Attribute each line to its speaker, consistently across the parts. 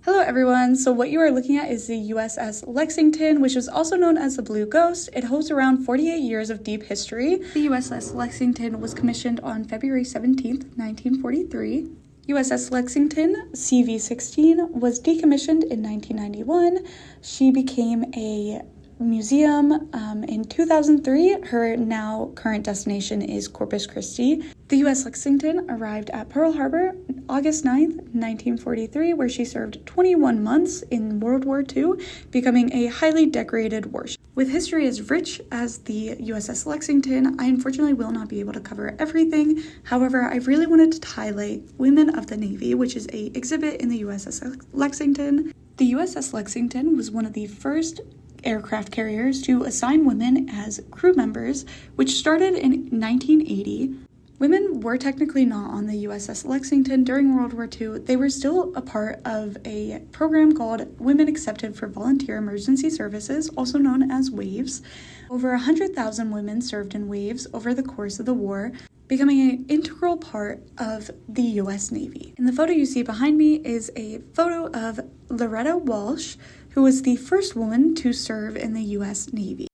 Speaker 1: Hello everyone, so what you are looking at is the USS Lexington, which is also known as the Blue Ghost. It holds around 48 years of deep history. The USS Lexington was commissioned on February 17th, 1943. USS Lexington CV-16 was decommissioned in 1991. She became a museum in 2003. Her now current destination is Corpus Christi. The U.S. Lexington arrived at Pearl Harbor August 9th, 1943, where she served 21 months in World War II, becoming a highly decorated warship. With history as rich as the USS Lexington, I unfortunately will not be able to cover everything. However, I really wanted to highlight Women of the Navy, which is an exhibit in the USS Lexington. The USS Lexington was one of the first aircraft carriers to assign women as crew members, which started in 1980. Women were technically not on the USS Lexington during World War II. They were still a part of a program called Women Accepted for Volunteer Emergency Services, also known as WAVES. Over 100,000 women served in WAVES over the course of the war, becoming an integral part of the U.S. Navy. In the photo you see behind me is a photo of Loretta Walsh, who was the first woman to serve in the U.S. Navy.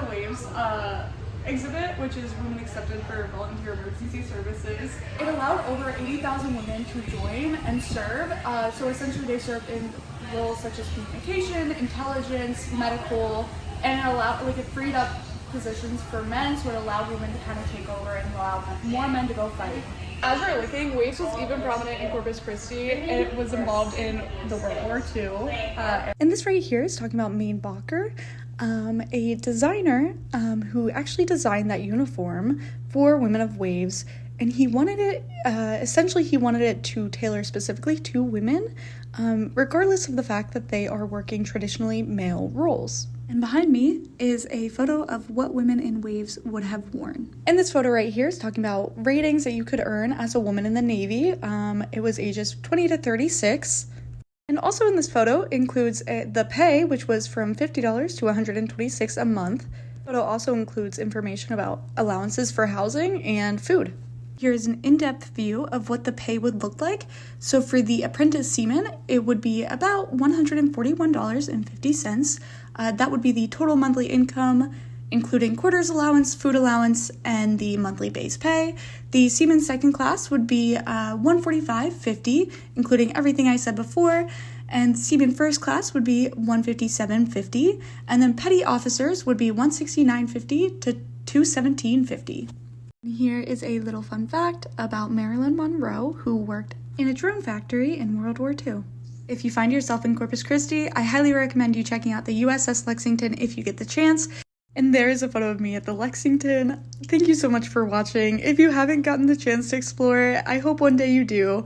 Speaker 1: WAVES exhibit, which is Women Accepted for Volunteer Emergency Services. It allowed over 80,000 women to join and serve. So essentially they served in roles such as communication, intelligence, medical, and it freed up positions for men, so it allowed women to kind of take over and allow more men to go fight.
Speaker 2: As we're looking, WAVES was even prominent in Corpus Christi, and it was involved in the World War II.
Speaker 1: And this right here is talking about Maine Bacher, a designer who actually designed that uniform for Women of WAVES, and he wanted it, essentially he wanted it to tailor specifically to women, regardless of the fact that they are working traditionally male roles. And behind me is a photo of what women in WAVES would have worn. And this photo right here is talking about ratings that you could earn as a woman in the Navy. It was ages 20 to 36. And also in this photo includes the pay, which was from $50 to $126 a month. The photo also includes information about allowances for housing and food. Here is an in-depth view of what the pay would look like. So for the apprentice seaman, it would be about $141.50. That would be the total monthly income, including quarters allowance, food allowance, and the monthly base pay. The seaman second class would be $145.50, including everything I said before. And seaman first class would be $157.50. And then petty officers would be $169.50 to $217.50. Here is a little fun fact about Marilyn Monroe, who worked in a drone factory in World War II. If you find yourself in Corpus Christi, I highly recommend you checking out the USS Lexington if you get the chance. And there is a photo of me at the Lexington. Thank you so much for watching. If you haven't gotten the chance to explore it, I hope one day you do.